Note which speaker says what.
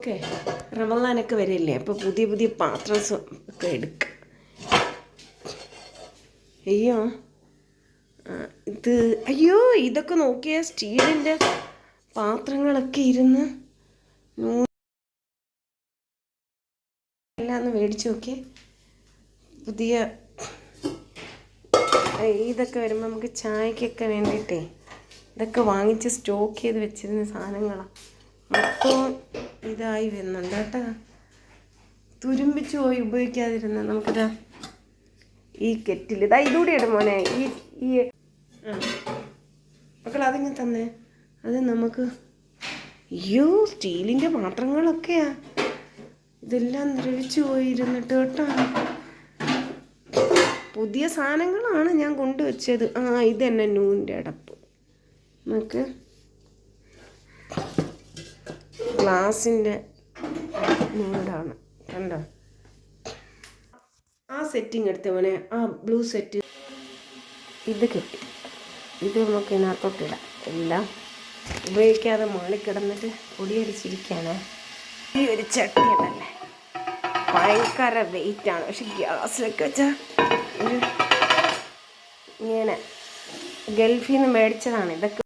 Speaker 1: Okay, റമദാനൊക്കെ വരില്ലേ, അപ്പോൾ പുതിയ പുതിയ പാത്രം ഒക്കെ എടുക്കുക. അയ്യോ അയ്യോ ഇതൊക്കെ നോക്കിയാൽ സ്റ്റീലിൻ്റെ പാത്രങ്ങളൊക്കെ ഇരുന്ന് എല്ലാം ഒന്ന് മേടിച്ച് നോക്കിയേ. പുതിയ ഇതൊക്കെ വരുമ്പോൾ നമുക്ക് ചായക്കൊക്കെ വേണ്ടിയിട്ടേ ഇതൊക്കെ വാങ്ങിച്ച് സ്റ്റോക്ക് ചെയ്ത് വെച്ചിരുന്ന സാധനങ്ങളാണ്. മൊത്തം ഇതായി വരുന്നുണ്ട് കേട്ടോ. തുരുമ്പിച്ച് പോയി ഉപയോഗിക്കാതിരുന്ന നമുക്കിതാ ഈ കെറ്റിൽ ഇതാ ഇതുകൂടി ഇടും മോനെ. ഈ മക്കൾ അതിങ്ങനെ തന്നെ അത് നമുക്ക് അയ്യോ സ്റ്റീലിൻ്റെ പാത്രങ്ങളൊക്കെയാ ഇതെല്ലാം ദ്രവിച്ചു പോയിരുന്നിട്ട് കേട്ടോ. പുതിയ സാധനങ്ങളാണ് ഞാൻ കൊണ്ടുവച്ചത്. ഇത് തന്നെ നൂൻ്റെ അടപ്പ്. നമുക്ക് ഗ്ലാസിൻ്റെ നൂടാണ് കണ്ടോ. ആ സെറ്റിങ് എടുത്ത മോനെ, ആ ബ്ലൂ സെറ്റ് ഇത് കിട്ടി. ഇത് നമുക്ക് ഇതിനകത്തോട്ടിടാം. എല്ലാം ഉപയോഗിക്കാതെ മുകളിൽ കിടന്നിട്ട് പൊടിയടിച്ചിരിക്കുകയാണ്. ഈ ഒരു ചട്ടി ഉണ്ടല്ലേ ഭയങ്കര വെയിറ്റാണ്. പക്ഷെ ഗ്യാസിലൊക്കെ വെച്ചാൽ ഒരു ഇങ്ങനെ ഗൾഫിൽ നിന്ന് മേടിച്ചതാണ് ഇതൊക്കെ.